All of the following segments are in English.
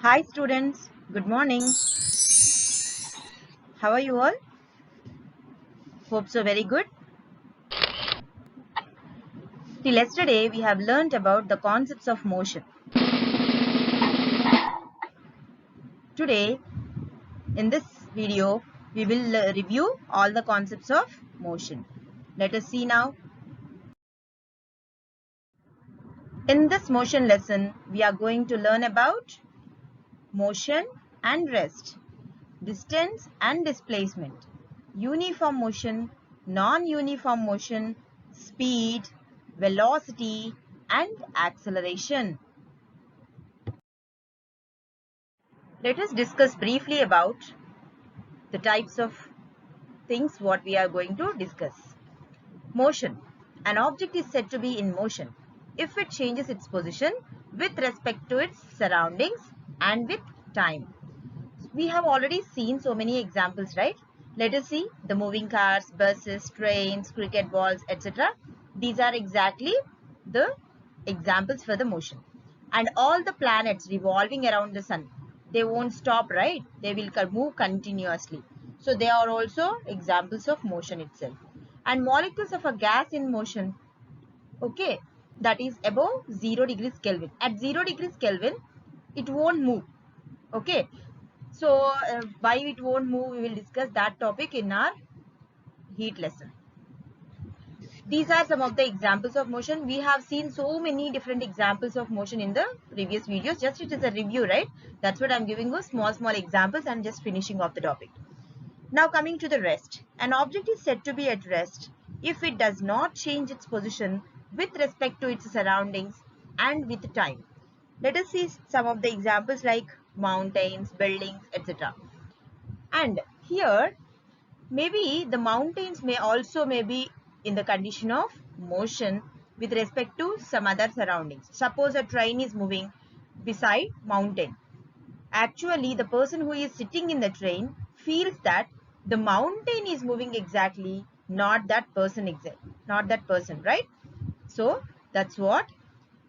Hi students, good morning. How are you all? Hope so very good. Till yesterday we have learnt about the concepts of motion. Today in this video we will review all the concepts of motion. Let us see now. In this motion lesson we are going to learn about motion and rest, distance and displacement, uniform motion, non-uniform motion, speed, velocity and acceleration. Let us discuss briefly about the types of things what we are going to discuss. Motion. An object is said to be in motion if it changes its position with respect to its surroundings and with time. We have already seen so many examples, right? Let us see the moving cars, buses, trains, cricket balls, etc. These are exactly the examples for the motion. And all the planets revolving around the sun, they won't stop, right? They will move continuously. So they are also examples of motion itself. And molecules of a gas in motion, okay, that is above 0 degrees Kelvin. At 0 degrees Kelvin, it won't move. Okay, so why it won't move, we will discuss that topic in our heat lesson. These are some of the examples of motion. We have seen so many different examples of motion in the previous videos. Just it is a review, right? That's what I'm giving you small examples and just finishing off the topic. Now coming to the rest. An object is said to be at rest if it does not change its position with respect to its surroundings and with time. Let us see some of the examples like mountains, buildings, etc. And here maybe the mountains may be in the condition of motion with respect to some other surroundings. Suppose a train is moving beside mountain. Actually, the person who is sitting in the train feels that the mountain is moving exactly, not that person, right? So that's what.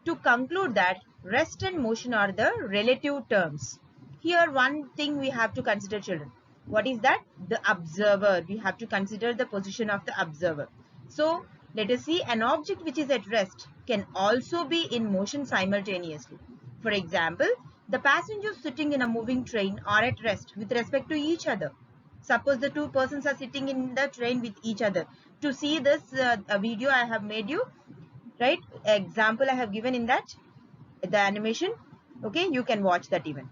To conclude that rest and motion are the relative terms. Here one thing we have to consider, children. What is that? The observer. We have to consider the position of the observer. So let us see, an object which is at rest can also be in motion simultaneously. For example, the passengers sitting in a moving train are at rest with respect to each other. Suppose the two persons are sitting in the train with each other. To see this video I have made you, right? Example I have given in that, the animation. Okay, you can watch that even.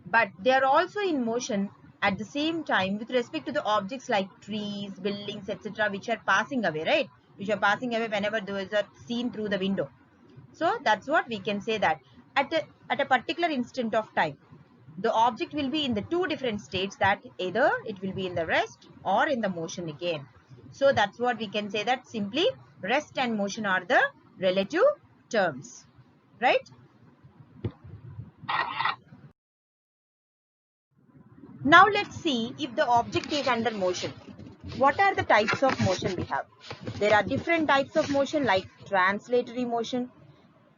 But they are also in motion at the same time with respect to the objects like trees, buildings, etc., which are passing away, right? Which are passing away whenever those are seen through the window. So that's what we can say, that at a particular instant of time, the object will be in the two different states, that either it will be in the rest or in the motion again. So that's what we can say, that simply rest and motion are the relative terms, right? Now let's see if the object is under motion. What are the types of motion we have? There are different types of motion like translatory motion.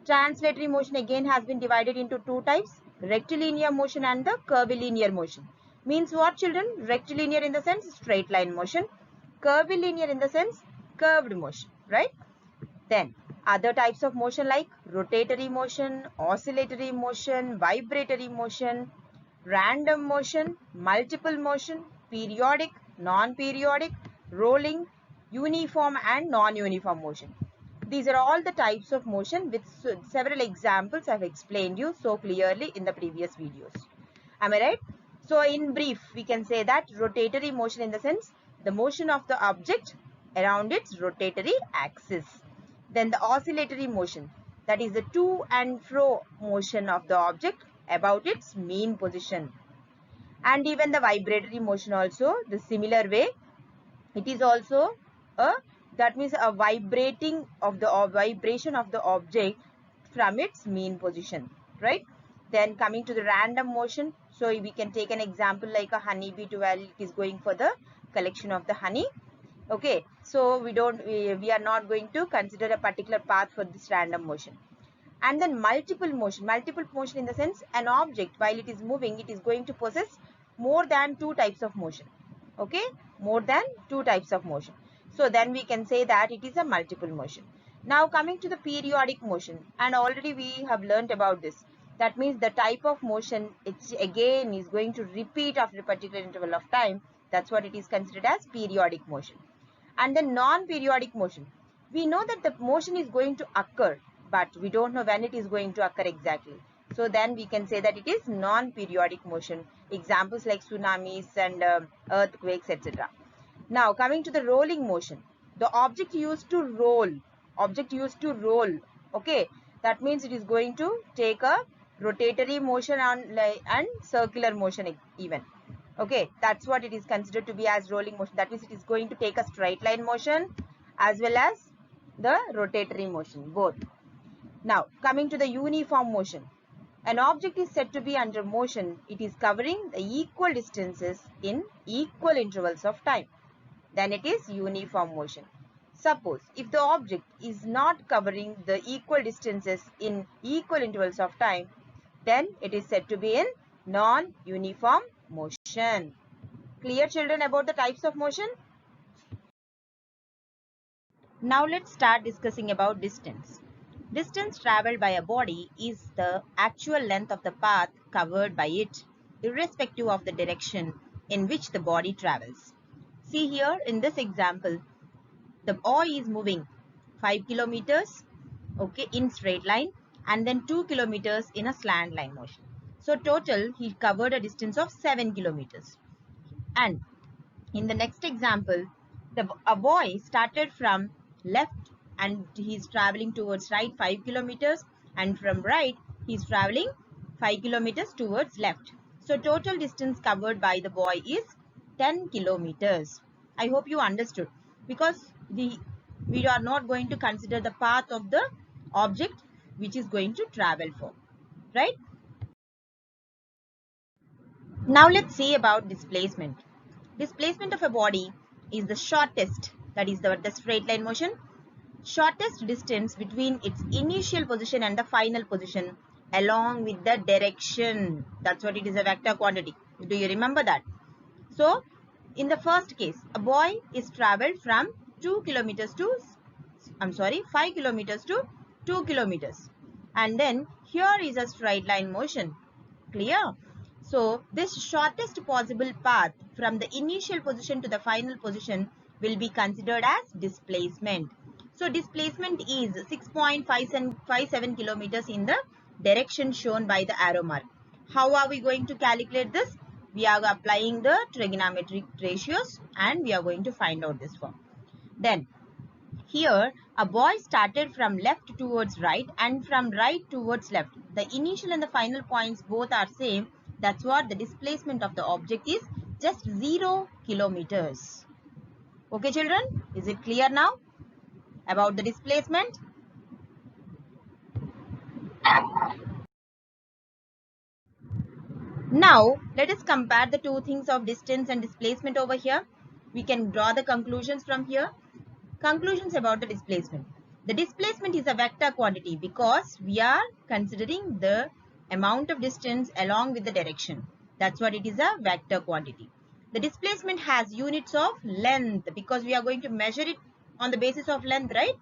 Translatory motion again has been divided into two types, rectilinear motion and the curvilinear motion. Means what, children? Rectilinear in the sense straight line motion, curvilinear in the sense curved motion, right? Then other types of motion like rotatory motion, oscillatory motion, vibratory motion, random motion, multiple motion, periodic, non-periodic, rolling, uniform and non-uniform motion. These are all the types of motion with several examples I have explained you so clearly in the previous videos. Am I right? So in brief, we can say that rotatory motion in the sense the motion of the object around its rotatory axis. Then the oscillatory motion, that is the to and fro motion of the object about its mean position. And even the vibratory motion also, the similar way, it is also a, that means a vibrating of the vibration of the object from its mean position, right? Then coming to the random motion, so we can take an example like a honeybee while it is going for the collection of the honey. Okay, so we are not going to consider a particular path for this random motion. And then multiple motion in the sense an object while it is moving, it is going to possess more than two types of motion. Okay, more than two types of motion. So then we can say that it is a multiple motion. Now coming to the periodic motion, and already we have learnt about this. That means the type of motion, it's again is going to repeat after a particular interval of time. That's what it is considered as periodic motion. And the non-periodic motion, we know that the motion is going to occur, but we don't know when it is going to occur exactly. So then we can say that it is non-periodic motion. Examples like tsunamis and earthquakes, etc. Now coming to the rolling motion, the object used to roll, okay, that means it is going to take a rotatory motion and circular motion even. Okay, that's what it is considered to be as rolling motion. That means it is going to take a straight line motion as well as the rotatory motion, both. Now coming to the uniform motion, an object is said to be under motion. It is covering the equal distances in equal intervals of time. Then it is uniform motion. Suppose if the object is not covering the equal distances in equal intervals of time, then it is said to be in non-uniform motion. Clear, children, about the types of motion? Now let's start discussing about distance. Distance traveled by a body is the actual length of the path covered by it, irrespective of the direction in which the body travels. See here in this example, the boy is moving 5 kilometers, okay, in straight line, and then 2 kilometers in a slant line motion. So total he covered a distance of 7 kilometers. And in the next example, a boy started from left and he is traveling towards right 5 kilometers, and from right he is traveling 5 kilometers towards left. So total distance covered by the boy is 10 kilometers. I hope you understood, because we are not going to consider the path of the object which is going to travel for, right? Now let's see about displacement. Displacement of a body is the shortest, that is the straight line motion, shortest distance between its initial position and the final position along with the direction. That's what it is, a vector quantity. Do you remember that? So in the first case, a boy is traveled from 5 kilometers to 2 kilometers. And then here is a straight line motion. Clear? So this shortest possible path from the initial position to the final position will be considered as displacement. So displacement is 6.57 kilometers in the direction shown by the arrow mark. How are we going to calculate this? We are applying the trigonometric ratios and we are going to find out this form. Then here a boy started from left towards right and from right towards left. The initial and the final points both are same. That's what the displacement of the object is, just 0 kilometers. Okay children, is it clear now about the displacement? Now let us compare the two things of distance and displacement over here. We can draw the conclusions from here. Conclusions about the displacement. The displacement is a vector quantity because we are considering the amount of distance along with the direction. That's what it is, a vector quantity. The displacement has units of length because we are going to measure it on the basis of length, right?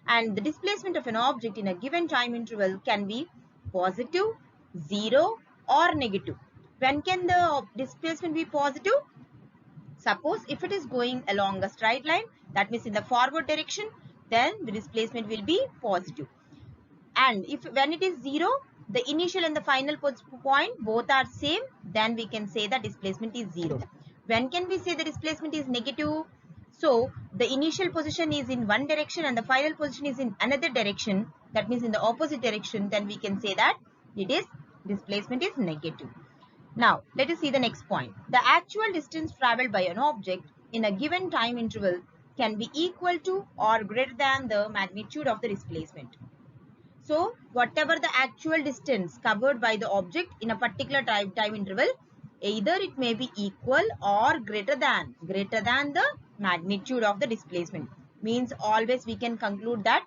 And the displacement of an object in a given time interval can be positive, 0 or negative. When can the displacement be positive? Suppose if it is going along a straight line, that means in the forward direction, then the displacement will be positive. And if when it is 0, the initial and the final point both are same, then we can say that displacement is 0. When can we say the displacement is negative? So the initial position is in one direction and the final position is in another direction, that means in the opposite direction, then we can say that it is displacement is negative. Now, let us see the next point. The actual distance traveled by an object in a given time interval can be equal to or greater than the magnitude of the displacement. So, whatever the actual distance covered by the object in a particular time interval, either it may be equal or greater than the magnitude of the displacement. Means always we can conclude that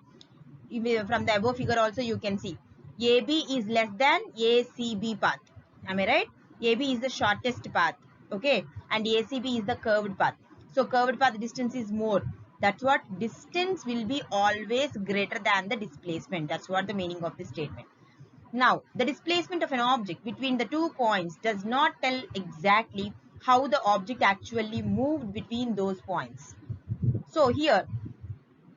from the above figure also you can see AB is less than ACB path. Am I right? AB is the shortest path, okay, and ACB is the curved path. So curved path distance is more. That's what distance will be always greater than the displacement. That's what the meaning of this statement. Now, the displacement of an object between the 2 points does not tell exactly how the object actually moved between those points. So here,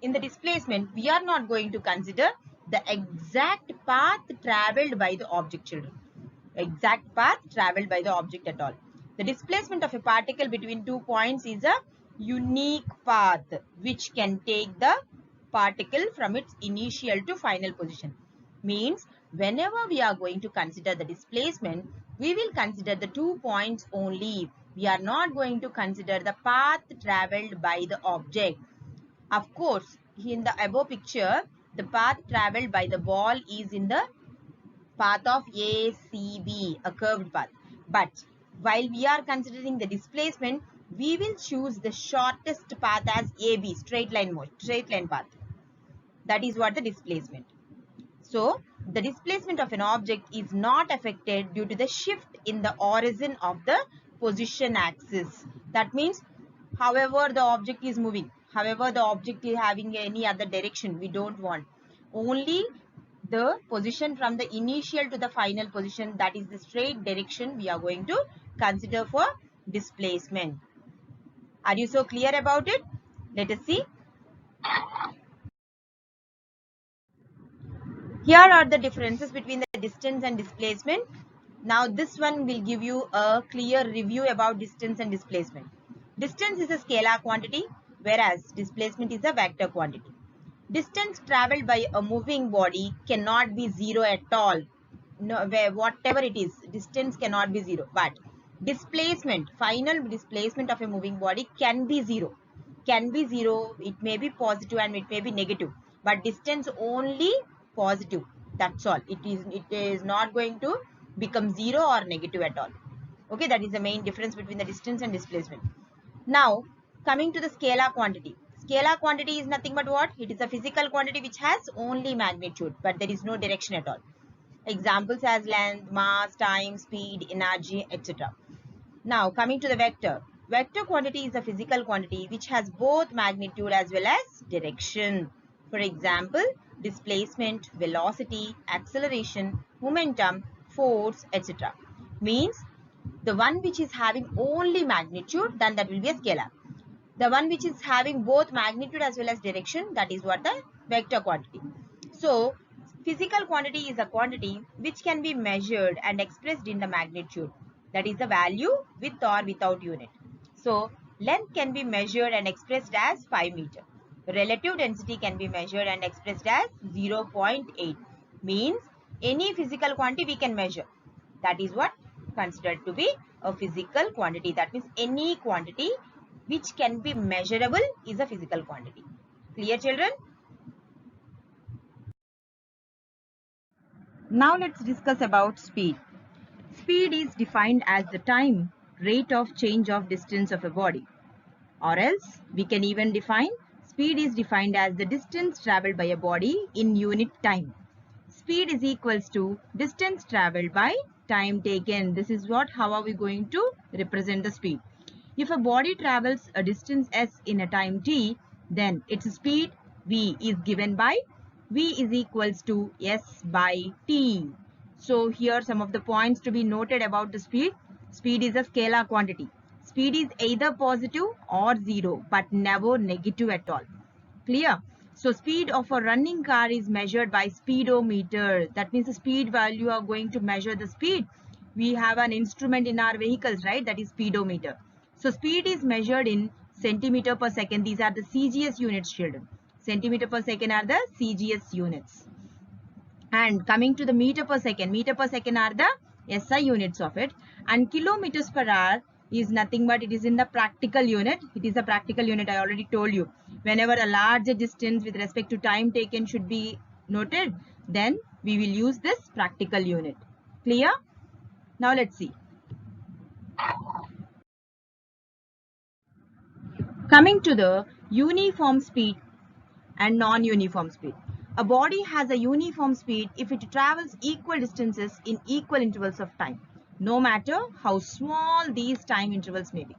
in the displacement, we are not going to consider the exact path traveled by the object, children. Exact path traveled by the object at all. The displacement of a particle between 2 points is a unique path which can take the particle from its initial to final position. Means whenever we are going to consider the displacement, we will consider the 2 points only. We are not going to consider the path traveled by the object. Of course, in the above picture, the path traveled by the ball is in the path of ACB, a curved path. But while we are considering the displacement, we will choose the shortest path as AB, straight line path. That is what the displacement. So, the displacement of an object is not affected due to the shift in the origin of the position axis. That means, however the object is moving, however the object is having any other direction, we don't want. Only the position from the initial to the final position, that is the straight direction we are going to consider for displacement. Are you so clear about it? Let us see. Here are the differences between the distance and displacement. Now this one will give you a clear review about distance and displacement. Distance is a scalar quantity, whereas displacement is a vector quantity. Distance traveled by a moving body cannot be zero at all. No, whatever it is, distance cannot be zero. But displacement, final displacement of a moving body can be zero. Can be zero, it may be positive and it may be negative. But distance only positive. That's all. It is not going to become zero or negative at all. Okay, that is the main difference between the distance and displacement. Now, coming to the scalar quantity. Scalar quantity is nothing but what? It is a physical quantity which has only magnitude, but there is no direction at all. Examples as length, mass, time, speed, energy, etc. Now, coming to the vector. Vector quantity is a physical quantity which has both magnitude as well as direction. For example, displacement, velocity, acceleration, momentum, force, etc. Means the one which is having only magnitude, then that will be a scalar. The one which is having both magnitude as well as direction, that is what the vector quantity. So, physical quantity is a quantity which can be measured and expressed in the magnitude. That is the value with or without unit. So, length can be measured and expressed as 5 meter. Relative density can be measured and expressed as 0.8. Means any physical quantity we can measure. That is what considered to be a physical quantity. That means any quantity which can be measurable is a physical quantity. Clear, children? Now let's discuss about speed. Speed is defined as the time, rate of change of distance of a body. Or else we can even define speed is defined as the distance traveled by a body in unit time. Speed is equals to distance traveled by time taken. This is what, how are we going to represent the speed? If a body travels a distance s in a time t, then its speed v is given by v is equals to s by t. So here some of the points to be noted about the speed. Speed is a scalar quantity. Speed is either positive or zero, but never negative at all. Clear? So speed of a running car is measured by speedometer. That means the speed value are going to measure the speed. We have an instrument in our vehicles, right? That is speedometer. So speed is measured in centimeter per second. These are the CGS units, children. Centimeter per second are the CGS units. And coming to the meter per second are the SI units of it. And kilometers per hour is nothing but it is in the practical unit. It is a practical unit, I already told you. Whenever a larger distance with respect to time taken should be noted, then we will use this practical unit. Clear? Now let's see. Coming to the uniform speed and non-uniform speed. A body has a uniform speed if it travels equal distances in equal intervals of time, no matter how small these time intervals may be.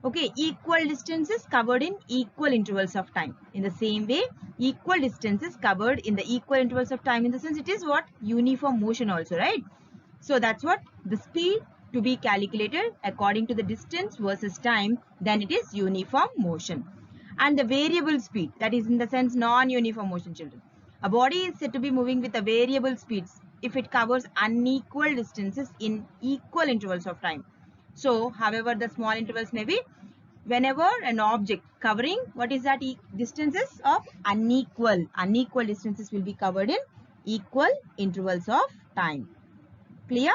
Okay, equal distances covered in equal intervals of time. In the same way, equal distances covered in the equal intervals of time, in the sense it is what? Uniform motion also, right? So that's what the speed to be calculated according to the distance versus time, then it is uniform motion. And the variable speed, that is in the sense non-uniform motion, children. A body is said to be moving with a variable speeds if it covers unequal distances in equal intervals of time. So, however the small intervals may be, whenever an object covering what is that distances of unequal distances will be covered in equal intervals of time. Clear?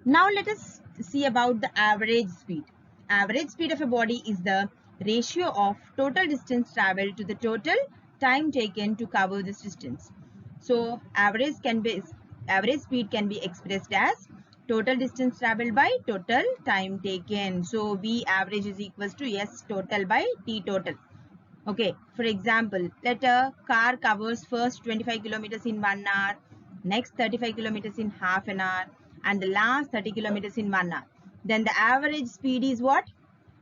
Now let us see about the average speed. Average speed of a body is the ratio of total distance traveled to the total time taken to cover this distance. So average speed can be expressed as total distance traveled by total time taken. So V average is equals to S total by T total. Okay, for example, let a car covers first 25 kilometers in 1 hour, next 35 kilometers in half an hour, and the last 30 kilometers in 1 hour. Then the average speed is what?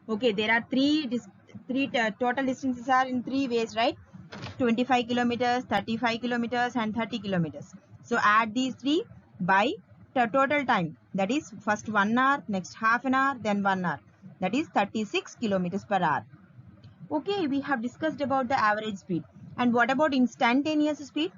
Okay, there are three total distances are in three ways, right? 25 kilometers, 35 kilometers, and 30 kilometers. So add these three by the total time. That is first 1 hour, next half an hour, then 1 hour. That is 36 kilometers per hour. Okay, we have discussed about the average speed. And what about instantaneous speed?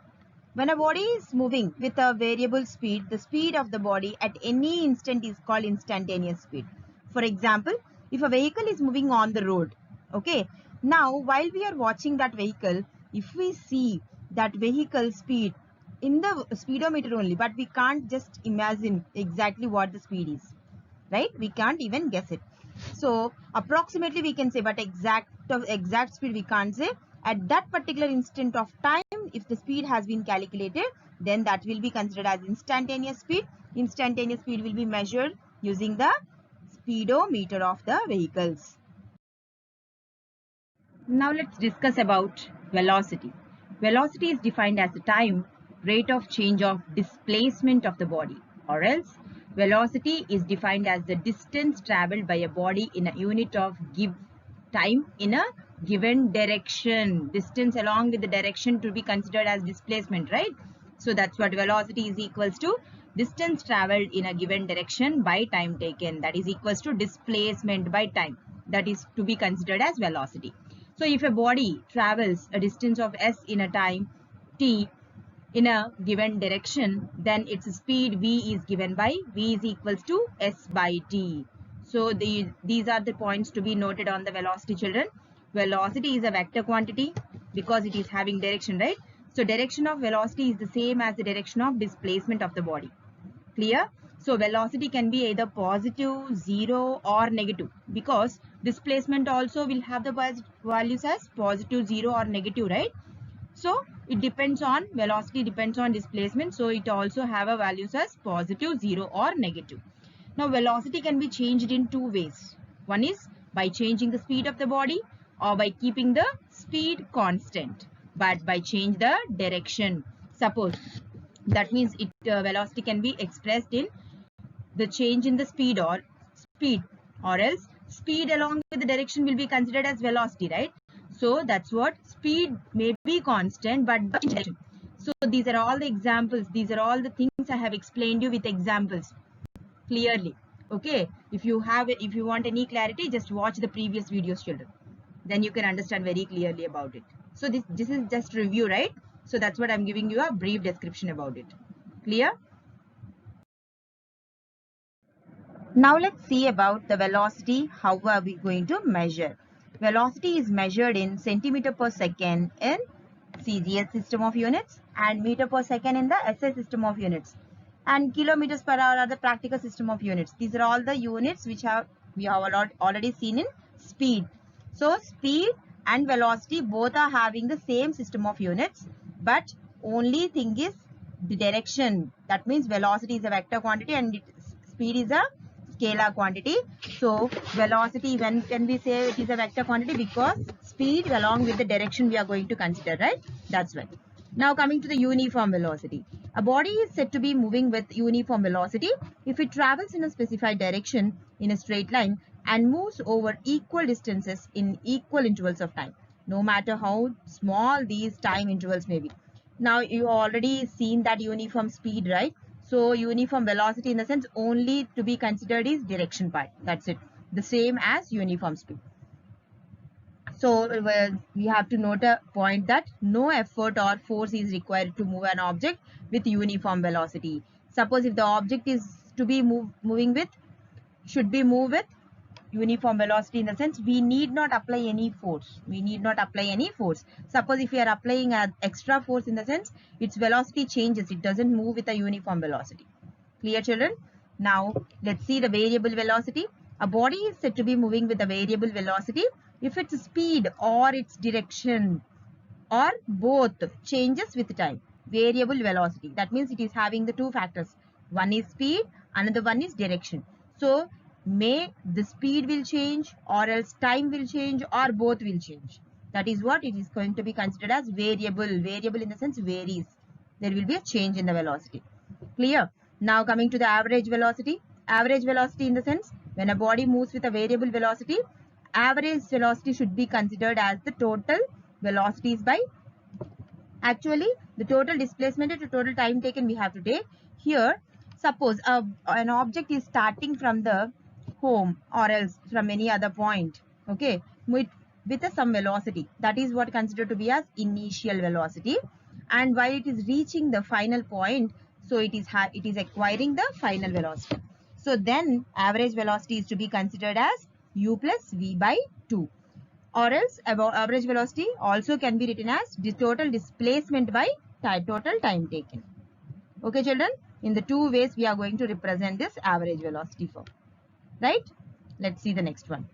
When a body is moving with a variable speed, the speed of the body at any instant is called instantaneous speed. For example, if a vehicle is moving on the road, okay, now while we are watching that vehicle, if we see that vehicle speed in the speedometer only, but we can't just imagine exactly what the speed is, right? We can't even guess it. So approximately we can say, but exact speed we can't say. At that particular instant of time, if the speed has been calculated, then that will be considered as instantaneous speed. Instantaneous speed will be measured using the speedometer of the vehicles. Now let's discuss about velocity. Velocity is defined as the time, rate of change of displacement of the body, or else velocity is defined as the distance traveled by a body in a unit of time in a given direction. Distance along with the direction to be considered as displacement, right? So that's what velocity is equals to, distance traveled in a given direction by time taken. That is equals to displacement by time. That is to be considered as velocity. So if a body travels a distance of s in a time t in a given direction, then its speed v is given by v is equals to s by t. So these are the points to be noted on the velocity, children. Velocity is a vector quantity because it is having direction, right? So direction of velocity is the same as the direction of displacement of the body. Clear? So velocity can be either positive, 0 or negative, because displacement also will have the values as positive, 0 or negative, right? So it depends on, velocity depends on displacement, so it also have a values as positive, 0 or negative. Now velocity can be changed in two ways. One is by changing the speed of the body, or by keeping the speed constant, but by change the direction. Suppose that means velocity can be expressed in the change in the speed, or else speed along with the direction will be considered as velocity, right? So that's what, speed may be constant but direction. So these are all the examples, these are all the things I have explained you with examples clearly. Okay, if you want any clarity, just watch the previous videos, children, then you can understand very clearly about it. So this is just review, right? So that's what I'm giving you a brief description about it. Clear? Now let's see about the velocity. How are we going to measure? Velocity is measured in centimeter per second in CGS system of units, and meter per second in the SI system of units, and kilometers per hour are the practical system of units. These are all the units which we have already seen in speed. So speed and velocity both are having the same system of units, but only thing is the direction. That means velocity is a vector quantity and speed is a scalar quantity. So velocity, when can we say it is a vector quantity? Because speed along with the direction we are going to consider, right? That's why. Now coming to the uniform velocity. A body is said to be moving with uniform velocity if it travels in a specified direction in a straight line and moves over equal distances in equal intervals of time, no matter how small these time intervals may be. Now you already seen that uniform speed, right? So uniform velocity in the sense only to be considered is direction part. That's it. The same as uniform speed. So we have to note a point that no effort or force is required to move an object with uniform velocity. Suppose if the object is to be should be moved with uniform velocity, in the sense we need not apply any force. We need not apply any force. Suppose if we are applying an extra force, in the sense its velocity changes. It doesn't move with a uniform velocity. Clear, children? Now let's see the variable velocity. A body is said to be moving with a variable velocity if its speed or its direction or both changes with time. Variable velocity, that means it is having the two factors. One is speed, another one is direction. So may the speed will change, or else time will change, or both will change. That is what it is going to be considered as variable. Variable in the sense varies. There will be a change in the velocity. Clear? Now coming to the average velocity. Average velocity in the sense when a body moves with a variable velocity, average velocity should be considered as the total velocities by actually the total displacement to total time taken we have to take. Here suppose an object is starting from the home or else from any other point, okay, with some velocity, that is what considered to be as initial velocity, and while it is reaching the final point, so it is acquiring the final velocity. So then average velocity is to be considered as u plus v by 2, or else average velocity also can be written as the total displacement by total time taken. Okay, children, in the two ways we are going to represent this average velocity form, right? Let's see the next one.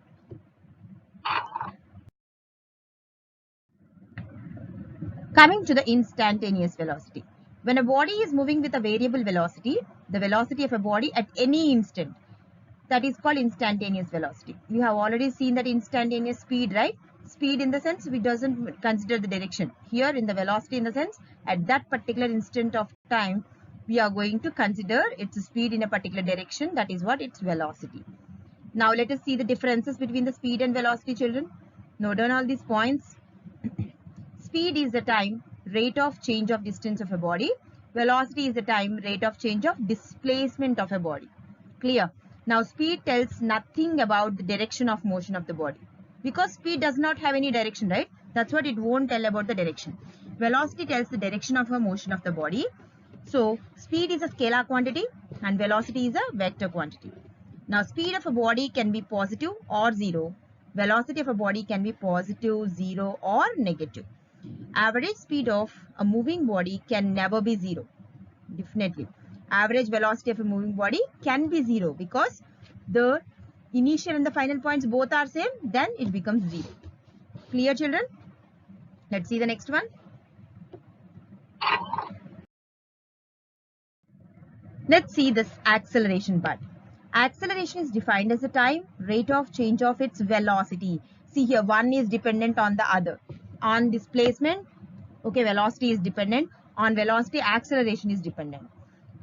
Coming to the instantaneous velocity. When a body is moving with a variable velocity, the velocity of a body at any instant, that is called instantaneous velocity. We have already seen that instantaneous speed, right? Speed in the sense we doesn't consider the direction. Here in the velocity in the sense at that particular instant of time we are going to consider its speed in a particular direction. That is what its velocity. Now let us see the differences between the speed and velocity, children. Note down all these points. Speed is the time rate of change of distance of a body. Velocity is the time rate of change of displacement of a body. Clear? Now speed tells nothing about the direction of motion of the body, because speed does not have any direction, right? That's what it won't tell about the direction. Velocity tells the direction of a motion of the body. So speed is a scalar quantity and velocity is a vector quantity. Now speed of a body can be positive or zero. Velocity of a body can be positive, zero or negative. Average speed of a moving body can never be zero. Definitely. Average velocity of a moving body can be zero because the initial and the final points both are same, then it becomes zero. Clear, children? Let's see the next one. Let's see this acceleration part. Acceleration is defined as the time rate of change of its velocity. See here, one is dependent on the other. On displacement, okay, velocity is dependent. On velocity, acceleration is dependent,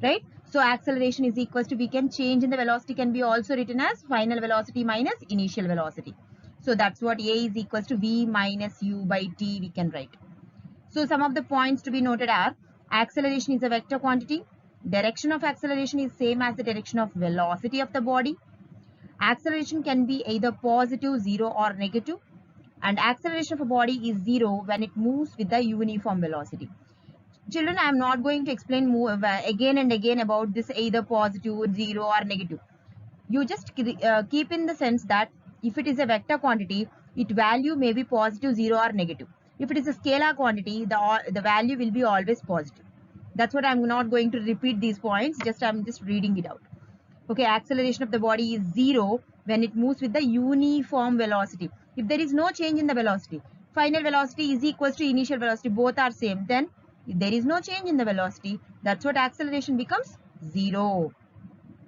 right? So acceleration is equals to, we can change in the velocity can be also written as final velocity minus initial velocity. So that's what A is equals to V minus U by T we can write. So some of the points to be noted are acceleration is a vector quantity. Direction of acceleration is same as the direction of velocity of the body. Acceleration can be either positive, zero or negative. And acceleration of a body is zero when it moves with the uniform velocity. Children, I am not going to explain more again and again about this either positive, zero or negative. You just keep in the sense that if it is a vector quantity, its value may be positive, zero or negative. If it is a scalar quantity, the value will be always positive. That's what I'm not going to repeat these points, I'm just reading it out. Okay, acceleration of the body is zero when it moves with the uniform velocity. If there is no change in the velocity, final velocity is equals to initial velocity, both are same, then if there is no change in the velocity, that's what acceleration becomes zero.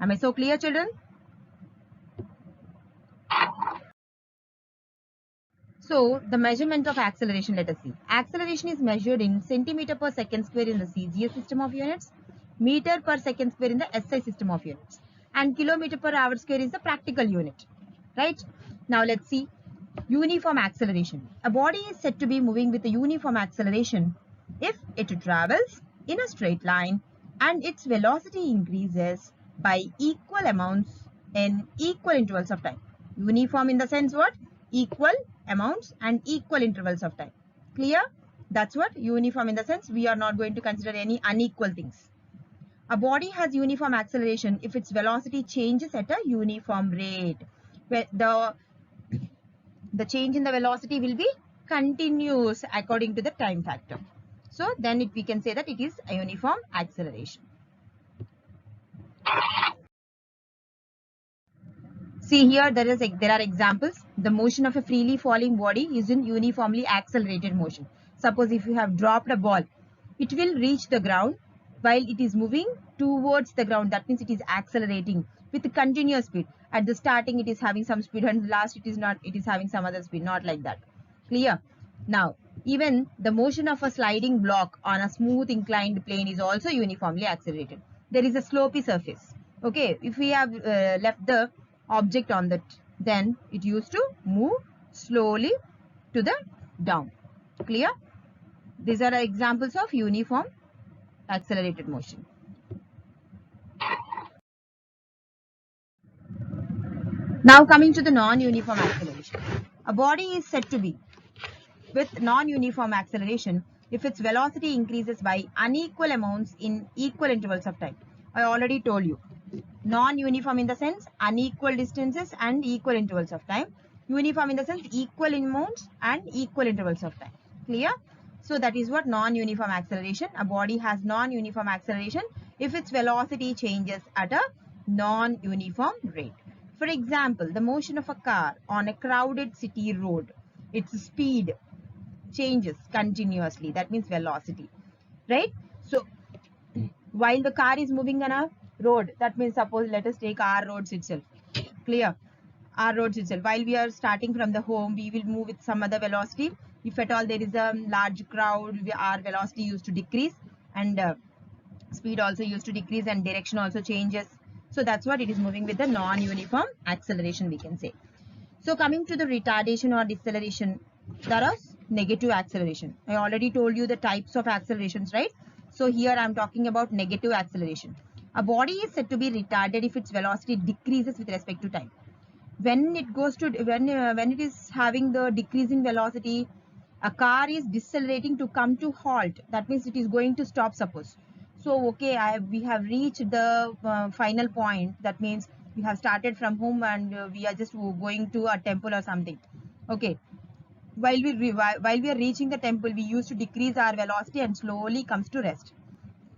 Am I so clear, children? So the measurement of acceleration, let us see. Acceleration is measured in centimeter per second square in the CGS system of units, meter per second square in the SI system of units, and kilometer per hour square is the practical unit, right? Now let's see uniform acceleration. A body is said to be moving with a uniform acceleration if it travels in a straight line and its velocity increases by equal amounts in equal intervals of time. Uniform in the sense what? Equal amounts and equal intervals of time. Clear? That's what uniform in the sense we are not going to consider any unequal things. A body has uniform acceleration if its velocity changes at a uniform rate. Where the change in the velocity will be continuous according to the time factor. So then we can say that it is a uniform acceleration. See here there are examples. The motion of a freely falling body is in uniformly accelerated motion. Suppose if you have dropped a ball, it will reach the ground while it is moving towards the ground. That means it is accelerating with continuous speed. At the starting it is having some speed and last it is not, it is having some other speed, not like that. Clear? Now even the motion of a sliding block on a smooth inclined plane is also uniformly accelerated. There is a slopy surface. Okay, if we have left the object on that, then it used to move slowly to the down. Clear? These are examples of uniform accelerated motion. Now coming to the non-uniform acceleration. A body is said to be with non-uniform acceleration if its velocity increases by unequal amounts in equal intervals of time. I already told you. Non-uniform in the sense unequal distances and equal intervals of time. Uniform in the sense equal amounts and equal intervals of time. Clear? So that is what non-uniform acceleration. A body has non-uniform acceleration if its velocity changes at a non-uniform rate. For example, the motion of a car on a crowded city road, its speed changes continuously. That means velocity, right? So while the car is moving on a road, that means suppose let us take our roads itself. Clear? Our roads itself, while we are starting from the home, we will move with some other velocity. If at all there is a large crowd, our velocity used to decrease and speed also used to decrease and direction also changes. So that's what it is moving with the non-uniform acceleration, we can say. So coming to the retardation or deceleration, there is negative acceleration. I already told you the types of accelerations, right? So here I am talking about negative acceleration. A body is said to be retarded if its velocity decreases with respect to time. When it goes to when it is having the decreasing velocity, a car is decelerating to come to halt. That means it is going to stop, suppose. So okay, we have reached the final point. That means we have started from home and we are just going to a temple or something. Okay, while we are reaching the temple, we used to decrease our velocity and slowly comes to rest,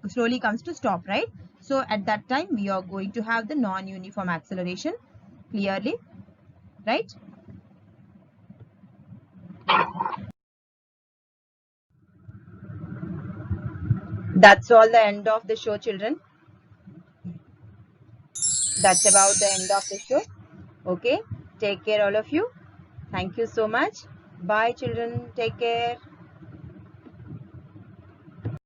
slowly comes to stop, right? So at that time we are going to have the non-uniform acceleration. Clearly, right? That's all the end of the show, children. That's about the end of the show. Okay, take care all of you. Thank you so much. Bye children, take care.